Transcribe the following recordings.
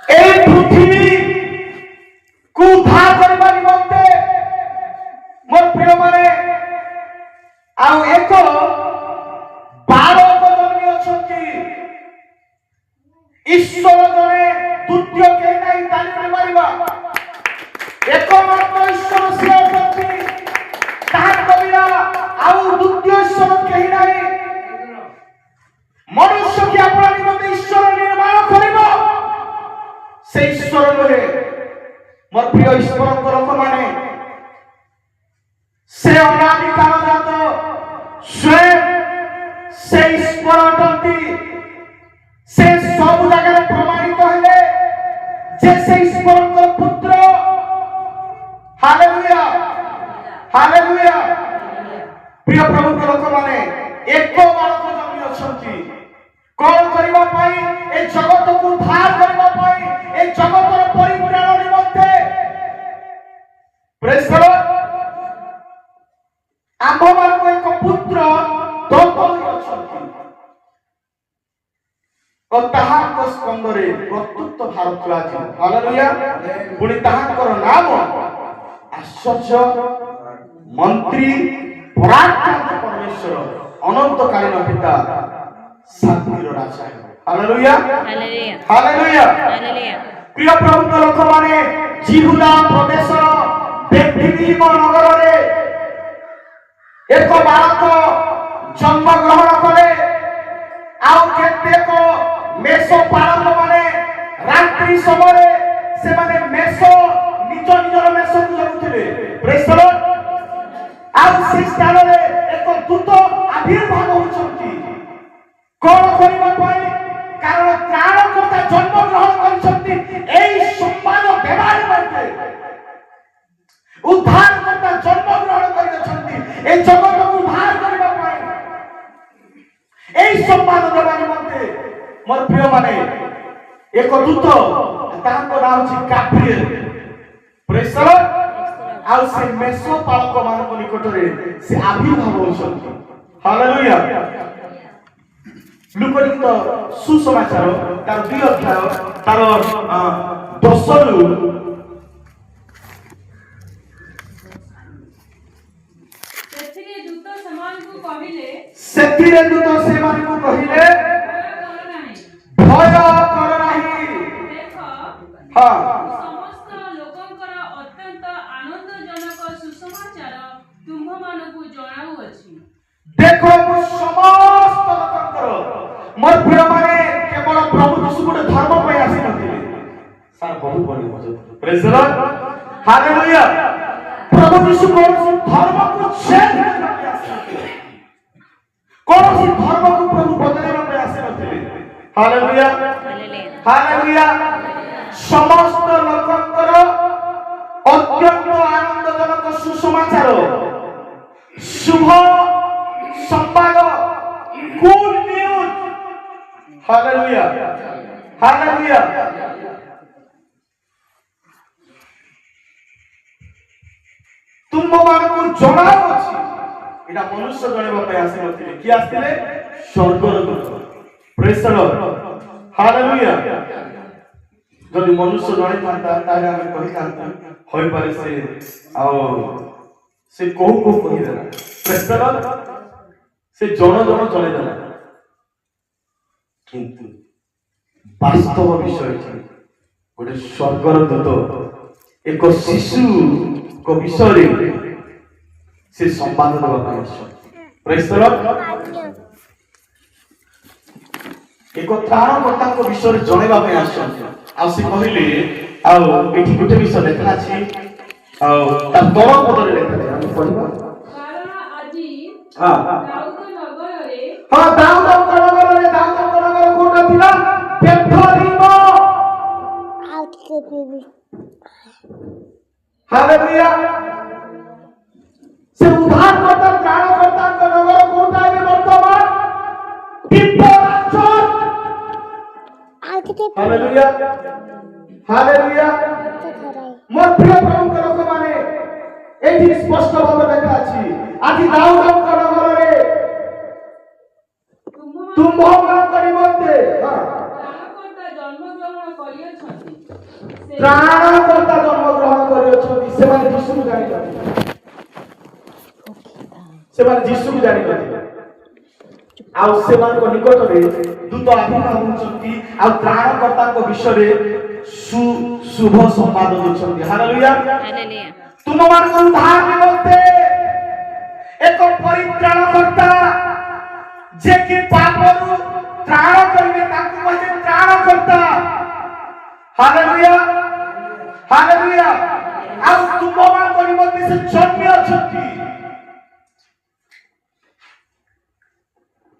এই পৃথিবী কু উদ্ধার করিবা নিমন্তে মোর প্রিয় মানে ଆଉ ଏକ ବାଳକ ଜନ୍ମି ଅଛନ୍ତି। ଈଶ୍ୱର ଜଣେ ଦ୍ୱିତୀୟ କେହି ନାହିଁ ତାଲିମ ମାରିବା ଏକମାତ୍ର ଈଶ୍ୱର ସେ ଅଛନ୍ତି ତାହାଙ୍କ ବିନା ଆଉ ଦ୍ୱିତୀୟ ଈଶ୍ୱର କେହି ନାହିଁ। ମନୁଷ୍ୟ କି ଆପଣା ନିମନ୍ତେ ଈଶ୍ୱର ନିର୍ମାଣ କରିବ ସେ ଈଶ୍ୱର ନୁହେଁ। ମୋର ପ୍ରିୟ ଈଶ୍ୱରଙ୍କ ଲୋକମାନେ ସେ ଅନାଦି କାଳଜାତ ସ୍ୱୟଂ ସେ ଈଶ୍ୱର ଅଟନ୍ତି। ସେ ସବୁ ଜାଗାରେ ପ୍ରମାଣିତ ହେଲେ ଯେ ସେ ଈଶ୍ୱରଙ୍କ ପୁତ୍ର। Hallelujah hallelujah. ପ୍ରିୟ ପ୍ରଭୁଙ୍କ ଲୋକମାନେ ଏକ ବାଳକ ଜନ୍ମି ଅଛନ୍ତି କଣ କରିବା ପାଇଁ? ଏ ଜଗତକୁ ଉଦ୍ଧାର କରିବା ପାଇଁ, ଏ ଜଗତର ପରିତ୍ରାଣ ନିମନ୍ତେ। ପ୍ରେଜ୍ ଦ ଲର୍ଡ। ଆମ୍ଭମାନଙ୍କ ଏକ ପୁତ୍ର ଦତ୍ତ ହୋଇଅଛନ୍ତି ଓ ତାହାଙ୍କ ସ୍କନ୍ଧରେ କର୍ତ୍ତୃତ୍ୱ ଭାର ତୁଳାଯିବ। ହାଲେଲୁୟା। ପୁଣି ତାହାଙ୍କର ନାମ ଆଶ୍ଚର୍ଯ୍ୟ, ମନ୍ତ୍ରୀ, ପରାକ୍ରାନ୍ତ ପରମେଶ୍ୱର, ଅନନ୍ତକାଳୀନ ପିତା, ଶାନ୍ତିର ରାଜା। Hallelujah hallelujah. ପ୍ରିୟ ପ୍ରଭୁଙ୍କ ଲୋକମାନେ ଜିହୁଦା ପ୍ରଦେଶର ବେଥଲେହେମ ନଗରରେ ଏକ ବାଳକ ଜନ୍ମ ଗ୍ରହଣ କଲେ। ଆଉ କେତେକ ମେଷ ପାଳକ ମାନେ ରାତ୍ରି ସମୟରେ ସେମାନେ ମେଷ ନିଜ ନିଜର ମେଷକୁ ଜଗୁଥିଲେ। ପ୍ରେଜ୍ ଦ ଲର୍ଡ। ଆଉ ସେ ସ୍ଥାନରେ ଏକ ଦୂତ ଆବିର୍ଭାବ ହୋଇଛନ୍ତି କଣ କରିବା ପାଇଁ? କାରଣ ତ୍ରାଣକର୍ତ୍ତା ଜନ୍ମ ଗ୍ରହଣ କରିଛନ୍ତି ଏହି ସମ୍ବାଦ ଦେବା ନିମନ୍ତେ। ଉଦ୍ଧାରକର୍ତ୍ତା ଜନ୍ମ ଗ୍ରହଣ କରିଅଛନ୍ତି এই ଜଗତକୁ ଉଦ୍ଧାର କରିବା ପାଇଁ, এই ସମ୍ବାଦ ଦେବା ନିମନ୍ତେ। ମୋର ପ୍ରିୟମାନେ ଏକ ଦୂତ ତାଙ୍କ ନାଁ ହେଉଛି ଗାବ୍ରିଏଲ। ପ୍ରେଜ୍ ଦ ଲର୍ଡ। ଆଉ ସେ ମେଷ ପାଳକ ମାନଙ୍କ ନିକଟରେ ସେ ଆବିର୍ଭାବ ହୋଇଛନ୍ତି। ହାଲେଲୁୟା। ଲୁକଲିଖିତ ସୁସମାଚାର ତାର 2 ଅଧ୍ୟାୟ ତାର 10ରୁ ସେଥିରେ ଦୂତ ସେମାନଙ୍କୁ କହିଲେ ଭୟ କର ନାହିଁ। ହଁ, ସମସ୍ତ ଲୋକଙ୍କର ଅତ୍ୟନ୍ତ ଆନନ୍ଦଜନକ ସୁସମାଚାର ତୁମ୍ଭମାନଙ୍କୁ ଜଣାଉଅଛି। ଦେଖ ମୁଁ ସମସ୍ତ ଲୋକଙ୍କର, ମୋର ପ୍ରିୟମାନେ କେବଳ ପ୍ରଭୁ ଯୀଶୁ ଗୋଟେ ଧର୍ମ ପାଇଁ ଆସିନଥିଲେ। ସାର୍ ବହୁତ ବଢି ବୁଝନ୍ତୁ। ପ୍ରେଜ୍ ଦ ଲର୍ଡ ହାଲେଲୁୟା। ପ୍ରଭୁ ଯୀଶୁ କୌଣସି ଧର୍ମକୁ ଚେଞ୍ଜ କରିବା ପାଇଁ ଆସିନଥିଲେ, କୌଣସି ଧର୍ମକୁ ପ୍ରଭୁ ବଦଳାଇବା ପାଇଁ ଆସିନଥିଲେ। Hallelujah hallelujah. ସମସ୍ତ ଲୋକଙ୍କର ଅତ୍ୟନ୍ତ ଆନନ୍ଦଜନକ ସୁସମାଚାର, ଶୁଭ ସମ୍ବାଦ, ଗୁଡ୍ ନ୍ୟୁଜ। Hallelujah hallelujah. ତୁମମାନଙ୍କୁ ଜଣାଉଅଛି। ଏଟା ମନୁଷ୍ୟ ଜଣାଇବା ପାଇଁ ଆସିନଥିଲେ। କିଏ ଆସିଥିଲେ? ସ୍ୱର୍ଗର ଦୂତ। ପ୍ରେଜ୍ ଦ ଲର୍ଡ ହାଲେଲୁୟା। ଯଦି ମନୁଷ୍ୟ ଜଣାଇଥାନ୍ତା ତାହେଲେ ଆମେ କହିଥାନ୍ତା ହୋଇପାରେ ସେ କୋଉ କହିଦେଲା। ପ୍ରେଜ୍ ଦ ଲର୍ଡ। ସେ ଜଣ ଜଣାଇଦେଲା, କିନ୍ତୁ ବାସ୍ତବ ବିଷୟ ଗୋଟେ ସ୍ୱର୍ଗର ଦୂତ ଏକ ଶିଶୁଙ୍କ ବିଷୟରେ ସେ ସମ୍ବାଦ ଦେବା ପାଇଁ ଆସିଛନ୍ତି। ପ୍ରେଜ୍ ଦ ଲର୍ଡ। ଏକ ତ୍ରାଣକର୍ତ୍ତାଙ୍କ ବିଷୟରେ ଜଣାଇବା ପାଇଁ ଆସିଛନ୍ତି। ଆଉ ସେ କହିଲେ, ଆଉ ଏଠି ଗୋଟେ ବିଷୟ ଲେଖା ଅଛି, ଆଉ ତା ତଳ ପଦରେ ଲେଖା ଅଛି, ଆମେ ପଢିବା। କାରଣ ଆଜି ଦାଉଦଙ୍କ ନଗରରେ ଦାଉଦଙ୍କ ନଗର କୋଉଟା ଥିଲା? ବେଥଲେହେମ। ହାଲେଲୁୟା। ସେ ଉଦ୍ଧାରକର୍ତ୍ତା ତ୍ରାଣକର୍ତ୍ତାଙ୍କ ନଗର କୋଉଟା ଏବେ ବର୍ତ୍ତମାନ? Hallelujah hallelujah. ମୋର ପ୍ରିୟ ପ୍ରଭୁଙ୍କ ଲୋକମାନେ ଏଠି ସ୍ପଷ୍ଟ ଭାବେ ଲେଖା ଅଛି, ଆଜି ଦାଉଦଙ୍କ ନଗରରେ ତୁମ୍ଭମାନଙ୍କ ନିମନ୍ତେ ତ୍ରାଣକର୍ତ୍ତା ଜନ୍ମଗ୍ରହଣ କରିଅଛନ୍ତି। ତ୍ରାଣକର୍ତ୍ତା ଜନ୍ମଗ୍ରହଣ କରିଅଛନ୍ତି ସେମାନେ ଯୀଶୁକୁ ଜାଣିଛନ୍ତି ସେମାନେ ଯୀଶୁକୁ ଜାଣିଛନ୍ତି ଆଉ ସେମାନଙ୍କ ନିକଟରେ ଦୂତ ଆବିର୍ଭାବ ହେଉଛନ୍ତି ଆଉ ତ୍ରାଣକର୍ତ୍ତାଙ୍କ ବିଷୟରେ ଶୁଭ ସମ୍ବାଦ ଦେଉଛନ୍ତି ହାଲେଲୁୟା ତୁମମାନଙ୍କୁ ଉଦ୍ଧାର ନିମନ୍ତେ ଏକ ପରିତ୍ରାଣକର୍ତ୍ତା ଯେ କି ପାପରୁ ତ୍ରାଣ କରିବେ ତାଙ୍କୁ କହିଲେ ତ୍ରାଣକର୍ତ୍ତା ହାଲେଲୁୟା ହାଲେଲୁୟା ଆଉ ତୁମମାନଙ୍କ ନିମନ୍ତେ ସେ ଜନ୍ମି ଅଛନ୍ତି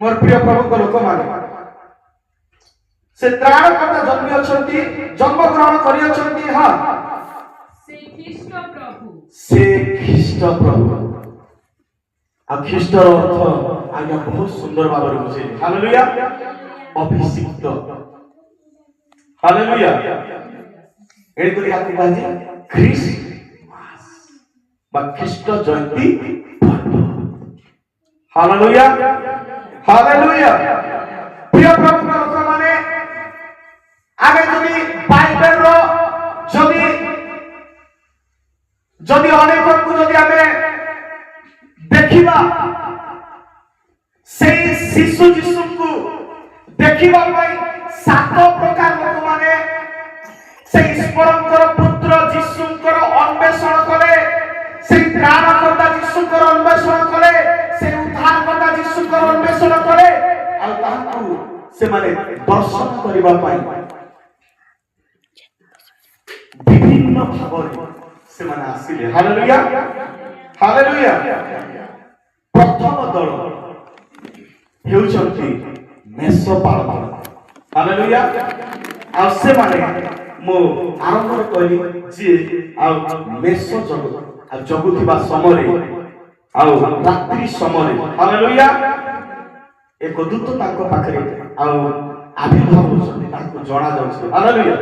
ମୋର ପ୍ରିୟ ପ୍ରଭୁଙ୍କ ଲୋକମାନେ ସେ ତ୍ରାଣକର୍ତ୍ତା ଜନ୍ମି ଅଛନ୍ତି ଜନ୍ମଗ୍ରହଣ କରିଅଛନ୍ତି ହଁ ସେ ଖ୍ରୀଷ୍ଟ ପ୍ରଭୁ ଆଉ ଖ୍ରୀଷ୍ଟର ଅର୍ଥ ଆଜ୍ଞା ବହୁତ ସୁନ୍ଦର ଭାବରେ ବୁଝେଇଲେ ହାଲେଲୁୟା ଅଭିଷିକ୍ତ ହାଲେଲୁୟା ଏଇଠି ହାତ ବାଜି ଖ୍ରୀଷ୍ଟମାସ ବା ଖ୍ରୀଷ୍ଟ ଜୟନ୍ତୀ ପର୍ବ ହାଲେଲୁୟା ହାଲେଲୁୟା ପ୍ରିୟ ପ୍ରଭୁଙ୍କ ଲୋକମାନେ ଆମେ ଯଦି ବାଇବେଲର ଯଦି ଅନେକଙ୍କୁ ଯଦି ଆମେ ଦେଖିବା সেই শিশু যিশুଙ୍କୁ ଦେଖିବା ପାଇଁ ସାତ ପ୍ରକାର ଲୋକମାନେ সেই ଈଶ୍ୱରଙ୍କର ପୁତ୍ର ଯୀଶୁଙ୍କର ଅନ୍ୱେଷଣ କଲେ সেই ତ୍ରାଣକର୍ତ୍ତା ଯୀଶୁଙ୍କର ଅନ୍ୱେଷଣ କଲେ সেই ଉଦ୍ଧାରକର୍ତ୍ତା ଯୀଶୁଙ୍କର ଅନ୍ୱେଷଣ କଲେ ଆଉ ତାହାକୁ ସେମାନେ ଦର୍ଶନ କରିବା ପାଇଁ ବିଭିନ୍ନ ଭାବରେ ସେମାନେ ଆସିଲେ ହାଲେଲୁୟା ହାଲେଲୁୟା ପ୍ରଥମ ଦଳ ହେଉଛନ୍ତି ମେଷ ପାଳକ ହାଲେଲୁୟା ଆଉ ସେମାନେ ମୁଁ ଆରମ୍ଭରେ କହିଲି ଯେ ଆଉ ମେଷ ଜଗୁଥିବା ସମୟରେ ଆଉ ରାତ୍ରି ସମୟରେ ହାଲେଲୁୟା ଏକ ଦୂତ ତାଙ୍କ ପାଖରେ ଆଉ ଆବିର୍ଭାବ ହେଉଛନ୍ତି ତାଙ୍କୁ ଜଣାଯାଉଛି ହାଲେଲୁୟା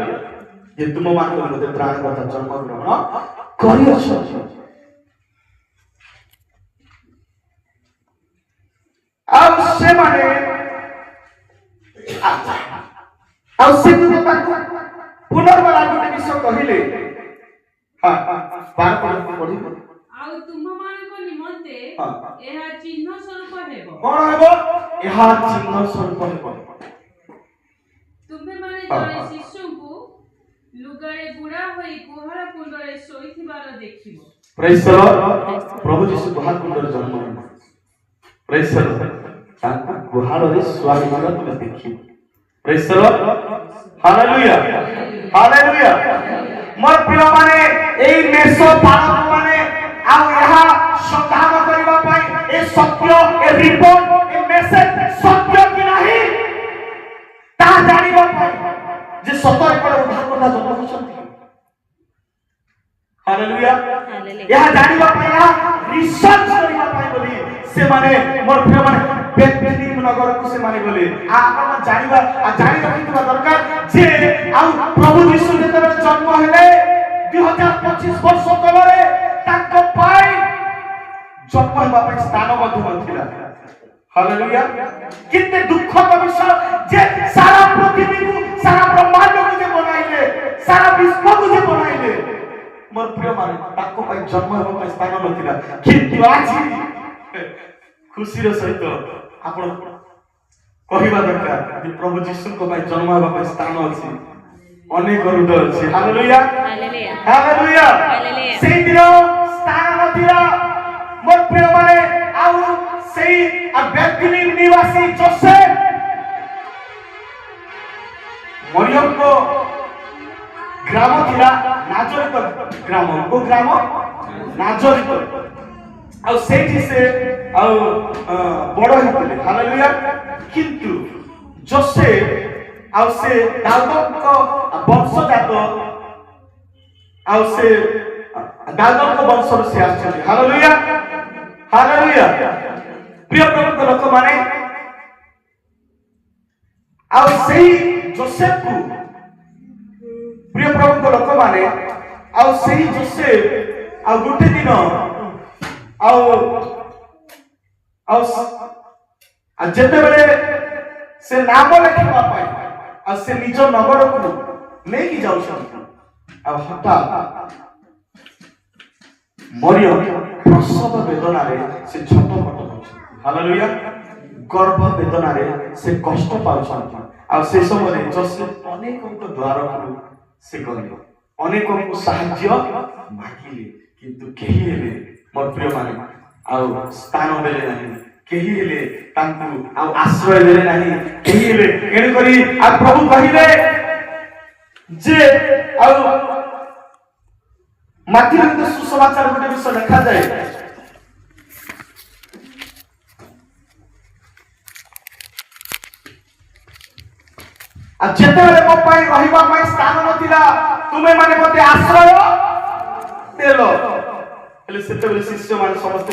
ଯେ ତୁମମାନଙ୍କ ମଧ୍ୟରେ ତ୍ରାଣକର୍ତ୍ତା ଜନ୍ମଗ୍ରହଣ କରିଅଛନ୍ତି ଆଉ ସେମାନେ ଆଉ ସେ ଦୂତ ତାଙ୍କୁ ପୁନର୍ବାର ଗୋଟେ ବିଷୟ କହିଲେ ପଢିବ ଆଉ ତୁମମାନଙ୍କ ନିମନ୍ତେ ଏହା ଚିହ୍ନ ସ୍ୱରୂପ ହେବ କଣ ହେବ ଏହା ଚିହ୍ନ ସ୍ୱରୂପ ହେବ ତୁମେମାନେ ଜଣେ ଶିଶୁଙ୍କୁ ଲୁଗାରେ ବୁଡ଼ା ହୋଇ ଗୁହାଳ କୁଣ୍ଡରେ ଶୋଇଥିବାର ଦେଖିବ ପ୍ରେଜ୍ ଦ ଲର୍ଡ ପ୍ରଭୁ ଯୀଶୁ ଗୁହାଳ କୁଣ୍ଡରେ ଜନ୍ମ ହେଲେ ପ୍ରେଜ୍ ଦ ଲର୍ଡ ତାଙ୍କୁ ଗୁହାଳରେ ଶୁଆଇବାର ତୁମେ ଦେଖିବ ପ୍ରେଜ୍ ଦ ଲର୍ଡ ହାଲେଲୁୟା ହାଲେଲୁୟା ମୋର ପ୍ରିୟମାନେ এই ମେଷ ପାଳକ ମାନେ ଆଉ ଏହା ସନ୍ଧାନ କରିବା ପାଇଁ ଏ ସତ୍ୟ ଏ ରିପୋର୍ଟ ଏ ମେସେଜ ସତ୍ୟ କି ନାହିଁ ତାହା ଜାଣିବା ପାଇଁ ଯେ ସତରେ କୋଉ ଉଦ୍ଧାରକର୍ତ୍ତା ଜନ୍ମ ହୋଇଛନ୍ତି ହାଲେଲୁୟା ଏହା ଜାଣିବା ପାଇଁ ଏହା ରିସର୍ଚ୍ଚ କରିବା ପାଇଁ ବୋଲି ସେମାନେ ମୋର ପ୍ରିୟମାନେ ବେଥଲେହେମ ନଗରକୁ ସେମାନେ ଗଲେ ଆପଣ ଜାଣି ରଖିଥିବା ଦରକାର ଯେ ଆଉ ପ୍ରଭୁ ଯୀଶୁ ଯେତେବେଳେ ଜନ୍ମ ହେଲେ 2025 ବର୍ଷ ତଳରେ ତାଙ୍କ ପାଇଁ ଜନ୍ମ ହେବା ପାଇଁ ସ୍ଥାନ ମଧ୍ୟ ନଥିଲା ହାଲେଲୁୟା କେତେ ଦୁଃଖଦ ବିଷୟ ଯେ ସାରା ପୃଥିବୀକୁ ସାରା ବ୍ରହ୍ମାଣ୍ଡକୁ ଯେ ବନାଇଲେ ସାରା ବିଶ୍ୱକୁ ଯେ ବନାଇଲେ ମୋର ପ୍ରିୟମାନେ ତାଙ୍କ ପାଇଁ ଜନ୍ମ ହେବା ପାଇଁ ସ୍ଥାନ ନଥିଲା କିନ୍ତୁ ଆଜି ଖୁସିର ସହିତ ଆପଣ କହିବା ଦରକାର ଯେ ପ୍ରଭୁ ଯୀଶୁଙ୍କ ପାଇଁ ଜନ୍ମ ହେବା ପାଇଁ ସ୍ଥାନ ଅଛି ଅନେକ ହୃଦୟ ଅଛି ହାଲେଲୁୟା ହାଲେଲୁୟା ସେଇଦିନ ସ୍ଥାନ ନଥିଲା ମୋର ପ୍ରିୟମାନେ ଆଉ ସେଇ ବେଥଲେହେମ ନିବାସୀ ଯୋସେଫ ମରିୟମଙ୍କ ଗ୍ରାମ ଥିଲା ନାଜରିତ ଗ୍ରାମ କୋ ଗ୍ରାମ ନାଜରିତ ଆଉ ସେଇଠି ସେ ଆଉ ବଡ଼ ହେଇଥିଲେ ହାଲେଲୁୟା କିନ୍ତୁ ଯୋସେଫ ଆଉ ସେ ଦାଉଦଙ୍କ ବଂଶଜାତ ଆଉ ସେ ଦାଉଦଙ୍କ ବଂଶରୁ ସେ ଆସିଛନ୍ତି ହାଲେଲୁୟା ହାଲେଲୁୟା ପ୍ରିୟ ପ୍ରଭୁଙ୍କ ଲୋକମାନେ ଆଉ ସେଇ ଯୋସେଫକୁ ପ୍ରିୟ ପ୍ରଭୁଙ୍କ ଲୋକମାନେ ଆଉ ସେଇ ଯୋସେଫ ଆଉ ଗୋଟେ ଦିନ ଆଉ ଯେତେବେଳେ ସେ ନାମ ଲେଖିବା ପାଇଁ ଆଉ ସେ ନିଜ ନଗରକୁ ନେଇକି ଯାଉଛନ୍ତି ଆଉ ହଠାତ୍ ମରିୟମ ପ୍ରସବ ବେଦନାରେ ସେ ଛଟପଟ ହଉଛି। ହାଲେଲୁୟା। ଗର୍ଭ ବେଦନାରେ ସେ କଷ୍ଟ ପାଉଛନ୍ତି। ଆଉ ସେ ସମୟରେ ଯୋସେଫ ଅନେକଙ୍କ ଦ୍ୱାରକୁ ସେ ଗଲେ, ଅନେକଙ୍କୁ ସାହାଯ୍ୟ ମାଗିଲେ, କିନ୍ତୁ କେହି ହେଲେ ମୋର ପ୍ରିୟମାନେ ଆଉ ସ୍ଥାନ ଦେଲେ ନାହିଁ, କେହି ହେଲେ ତାଙ୍କୁ ଆଉ ଆଶ୍ରୟ ଦେଲେ ନାହିଁ, କେହି ହେଲେ ଏଣୁକରି ଆଉ ପ୍ରଭୁ କହିଲେ ଯେ ଆଉ ମାଥିରେ କିନ୍ତୁ ସୁସମାଚାର ଗୋଟେ ବିଷୟ ଲେଖାଯାଏ, ଆଉ ଯେତେବେଳେ ମୋ ପାଇଁ ରହିବା ପାଇଁ ସ୍ଥାନ ନଥିଲା ତୁମେ ମାନେ ମୋତେ ଆଶ୍ରୟ ଦେଲ। ହେଲେ ସେତେବେଳେ ଶିଷ୍ୟମାନେ ସମସ୍ତେ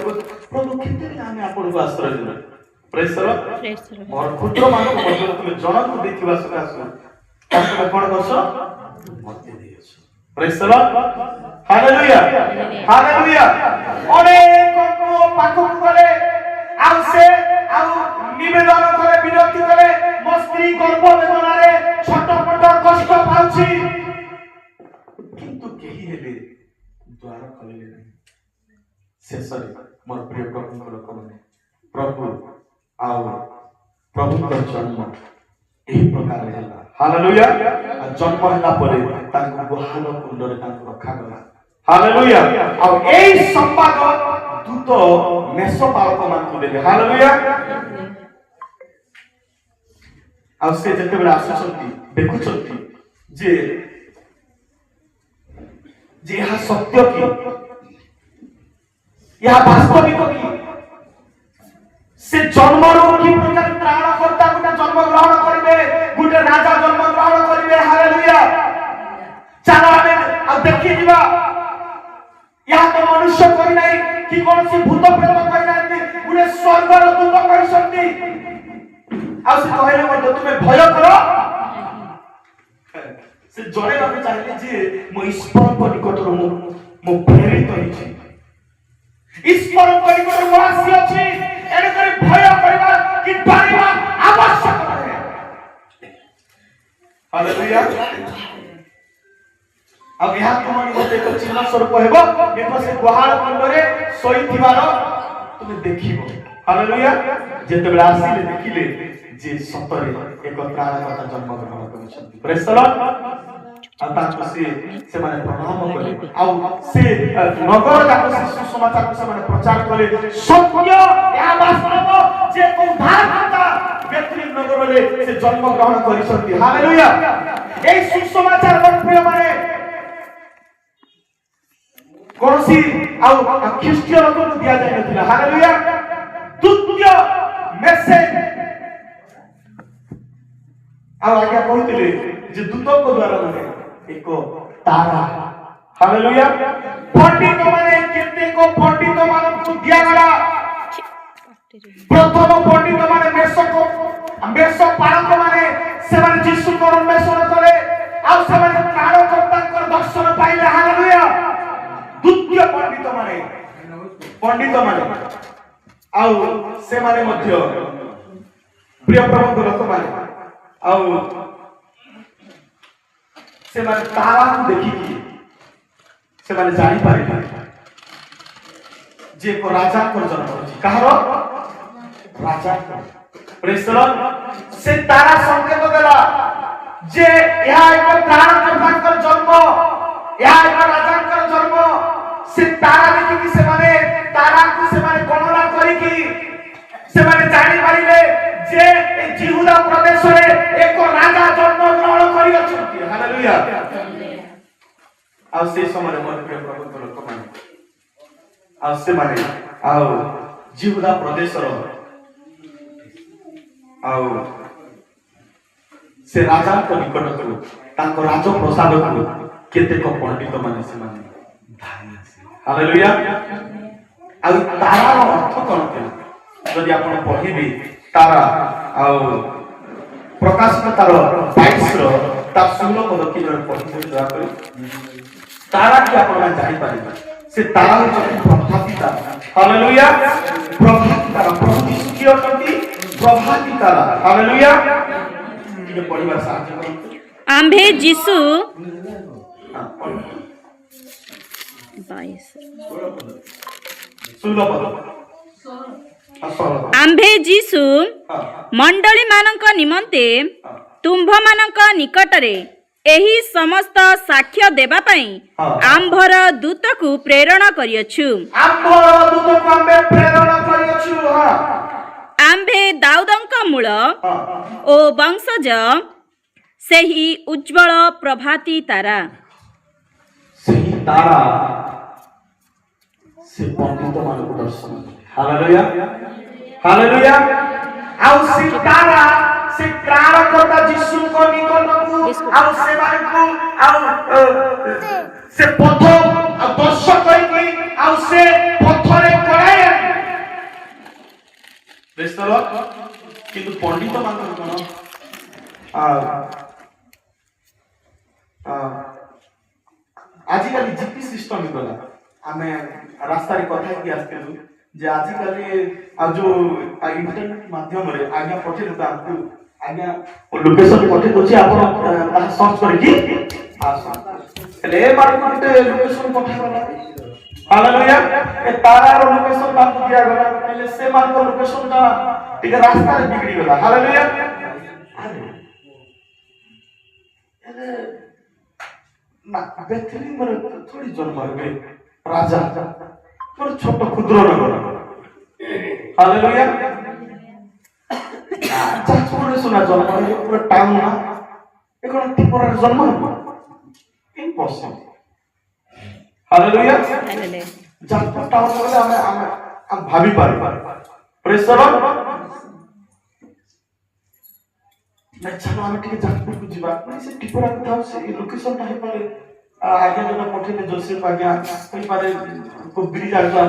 ପ୍ରଭୁ କେତେବେଳେ ଆମେ ଆପଣଙ୍କୁ ଆଶ୍ରୟ ଦେବୁ? ପ୍ରେଜ୍ ଦ ଲର୍ଡ। ମୋର କ୍ଷୁଦ୍ରମାନଙ୍କ ମଧ୍ୟରୁ ତୁମେ ଜଣକୁ ଦେଖିବା ସକାଶେ ତୁମେ କଣ କରୁଛ? ମୋତେ ଦେଇଛ। ପ୍ରେଜ୍ ଦ ଲର୍ଡ। Hallelujah hallelujah. ଅନେକଙ୍କ ପାଖକୁ ଗଲେ ଆଉ ସେ ଆଉ ନିବେଦନ କଲେ, ବିନତି କଲେ, ମୋ ସ୍ତ୍ରୀ ଗର୍ଭ ବେଦନାରେ ଛଟପଟ କଷ୍ଟ ପାଉଛି, କିନ୍ତୁ କେହି ହେଲେ ଦ୍ୱାର ଖୋଲିଲେ ନାହିଁ। ଶେଷରେ ମୋର ପ୍ରିୟ ପ୍ରଭୁଙ୍କ ଲୋକମାନେ ପ୍ରଭୁ ଆଉ ପ୍ରଭୁଙ୍କର ଜନ୍ମ ଏହି ପ୍ରକାର ହେଲା। ହାଲେଲୁୟା। ଜନ୍ମ ହେଲା ପରେ ତାଙ୍କୁ ଗୁହାଳ କୁଣ୍ଡରେ ତାଙ୍କୁ ରଖାଗଲା। ହାଲେଲୁୟା। ଆଉ ଏହି ସମ୍ବାଦ ଦୂତ ମେଷପାଳକ ମାନଙ୍କୁ ଦେଲେ। ହାଲେଲୁୟା। ଆଉ ସେ ଯେତେବେଳେ ଆସୁଛନ୍ତି ଦେଖୁଛନ୍ତି ଯେ ଏହା ସତ୍ୟ କି, ଏହା ବାସ୍ତବିକ କି, ସେ ଜନ୍ମରୁ କି ପ୍ରକାର ତ୍ରାଣକର୍ତ୍ତା ଗୋଟେ ଜନ୍ମ ଗ୍ରହଣ କରିବେ, ଗୋଟେ ରାଜା ଜନ୍ମ ଗ୍ରହଣ କରିବେ। ହାଲେଲୁୟା। ଚାଲ ଆମେ ଆଉ ଦେଖିଯିବା। ଏହା ତ ମନୁଷ୍ୟ କରିନାହିଁ କି କୌଣସି ଭୂତ ପ୍ରେତ କରିନାହାନ୍ତି, ଗୋଟେ ସ୍ୱର୍ଗର ଦୂତ କହିଛନ୍ତି। ଆଉ ସେ କହିଲେ ମଧ୍ୟ ତୁମେ ଭୟ କର। ସେ ଜଣେଇବାକୁ ଚାହିଁଲେ ଯେ ମୁଁ ଈଶ୍ୱରଙ୍କ ନିକଟରୁ ମୁଁ ପ୍ରେରିତ ହେଇଛି, ଈଶ୍ୱରଙ୍କ ନିକଟରୁ ମୁଁ ଆସିଅଛି, ଏଣୁକରି ଭୟ କରିବା କି ଡରିବା ଆବଶ୍ୟକ ନୁହେଁ। ହାଲେଲୁୟା। ଆଉ ଏହା ତୁମ ନିମନ୍ତେ ଏକ ଚିହ୍ନ ସ୍ୱରୂପ ହେବ, ଏକ ସେ ଗୁହାଳ କୁଣ୍ଡରେ ଶୋଇଥିବାର ତୁମେ ଦେଖିବ। ହାଲେଲୁୟା। ଯେତେବେଳେ ଆସିଲେ ଦେଖିଲେ ଯେ ସତରେ ଏକ ତ୍ରାଣକର୍ତ୍ତା ଜନ୍ମଗ୍ରହଣ କରିଛନ୍ତି। ପ୍ରେଜ୍ ଦ ଲର୍ଡ। ଆଉ ତାଙ୍କୁ ସେମାନେ ପ୍ରଣାମ କଲେ, ଆଉ ସେ ନଗର ଯାକ ସେ ସୁସମାଚାରକୁ ସେମାନେ ପ୍ରଚାର କଲେ। ସତ୍ୟ ଏହା ବାସ୍ତବ ଯେ ଉଦ୍ଧାରକର୍ତ୍ତା ବେଥଲେହେମ୍ ନଗରରେ ସେ ଜନ୍ମଗ୍ରହଣ କରିଛନ୍ତି। ହାଲେଲୁୟା। ଏହି ସୁସମାଚାର ପ୍ରିୟମାନେ କୌଣସି ଆଉ ଖ୍ରୀଷ୍ଟୀୟ ଲୋକଙ୍କୁ ଦିଆଯାଇନଥିଲା। ହାଲେଲୁୟା। ଦ୍ୱିତୀୟ ମେସେଜ ଆଉ ଆଜ୍ଞା କହୁଥିଲେ ଯେ ଦୂତଙ୍କ ଦ୍ୱାରା ନୁହେଁ, ଏକ ତାରା। ହାଲେଲୁୟା। ପଣ୍ଡିତ ମାନେ କେତେକ ପଣ୍ଡିତ ମାନଙ୍କୁ ଦିଆଗଲା। ପ୍ରଥମ ପଣ୍ଡିତ ମାନେ ମେଷ ପାଳକ ମାନେ ସେମାନେ ଯୀଶୁଙ୍କର ଅନ୍ୱେଷଣ କଲେ, ଆଉ ସେମାନେ ତ୍ରାଣକର୍ତ୍ତାଙ୍କର ଦର୍ଶନ ପାଇଲେ। ହାଲେଲୁୟା। ଦ୍ୱିତୀୟ ପଣ୍ଡିତ ମାନେ ଆଉ ସେମାନେ ମଧ୍ୟ ପ୍ରିୟ ପ୍ରଭୁଙ୍କ ଲୋକମାନେ ଆଉ ସେମାନେ ତାରାକୁ ଦେଖିକି ସେମାନେ ଜାଣିପାରିଲେ ଯେ ଏକ ରାଜାଙ୍କର ଜନ୍ମ ହୋଇଛି। କାହାର? ରାଜାଙ୍କର। ପ୍ରେଜ୍ ଦ ଲର୍ଡ। ସେ ତାରା ସଂକେତ ଦେଲା ଯେ ଏହା ଏକ ତ୍ରାଣକର୍ତ୍ତାଙ୍କର ଜନ୍ମ, ଏହା ଏକ ରାଜାଙ୍କର ଜନ୍ମ। ସେ ତାରା ଦେଖିକି ତାରାକୁ ଗଣନା କରିକି ସେମାନେ ଜାଣିପାରିଲେ ଯେ ଜିହୁଦା ପ୍ରଦେଶରେ ଏକ ରାଜା ଜନ୍ମ ଗ୍ରହଣ କରିଅଛନ୍ତି। ହାଲେଲୁୟା। ଆଉ ସେ ସମୟରେ ମୋର ପ୍ରିୟ ପ୍ରଭୁଙ୍କ ଲୋକମାନେ ଆଉ ସେମାନେ ଆଉ ଜିହୁଦା ପ୍ରଦେଶର ଆଉ ସେ ରାଜାଙ୍କ ନିକଟକୁ ତାଙ୍କ ରାଜପ୍ରସାଦକୁ କେତେକ ପଣ୍ଡିତ ମାନେ ସେମାନେ ଧାଇଁ ଆସିଲେ। ହାଲେଲୁୟା। ଆଉ ତାରାର ଅର୍ଥ କଣ ଥିଲା ଯଦି ଆପଣ ପଢିବେ, ତାରା ଆଉ ପ୍ରକାଶିତ ତାର 22ର ତା 16 ପଦ କି ଜଣେ ପଢିବେ ଦୟାକରି। ତାରା କି ଆପଣ ଜାଣିପାରିବେ, ସେ ତାରା ହେଉଛି ପ୍ରଭାତୀ ତାରା। ହାଲେଲୁୟା। ପ୍ରଭାତୀ ତାରା, ପ୍ରଭୁ ଯୀଶୁ କିଏ ଅଛନ୍ତି? ପ୍ରଭାତୀ ତାରା। ହାଲେଲୁୟା। ଟିକେ ପଢିବା ସାହାଯ୍ୟ କରନ୍ତୁ। ଆମ୍ଭେ ଯୀଶୁ हां पढ़ 22 16 पद हां 16 आम्भे जीसु हां मंडली मानक निमंते तुम्भ मानक निकटरे एही समस्त साक्ष्य देबा पई हाँ। आम्भर दूत को प्रेरण करियछु आम्भर दूत को आम्भे प्रेरण करियछु हां आम्भे दाऊदंक मूल हां ओ वंशज सेही उज्ज्वल प्रभाती तारा सही तारा से पंडित मान को दर्शन हालेलुया हालेलुया आउ से तारा से प्राण करता यीशु को निकट को आउ से मान को आउ से पथ दर्श करके आउ से पथरे कराए बेस्तलो किंतु पंडित मान को कोन आजिकल जीपी सिस्टम गला आमे रास्ता रे कथा कि आस्तेलु जे आजिकल आ जो इंटरनेट माध्यम रे आज्ञा पठे देता आपको आज्ञा लोकेशन पठे दोछि आपण सर्च करी ले मार्केट लोकेशन पठा गला हालेलुया ए तारा रो लोकेशन बात दिया गला पहले से मान को लोकेशन का ठीक रास्ता रे बिगड़ी गला हालेलुया ना बेथली मरे थोड़ी जन्म है राजा पर छोट क्षुद्र नगर हालेलुया जाजपुर सुना जन्म है पूरा टाउन ना एक त्रिपुरा जन्म है इम्पॉसिबल हालेलुया जाजपुर टाउन बोले हम भाभी पारे प्रेज द लॉर्ड मैं चलो हम ठीक जाजपुर को जीवा से त्रिपुरा था से लोकेशन नहीं पारे आगे जो पठे जोसेफ आज्ञा कोई पारे को ब्रिज आगला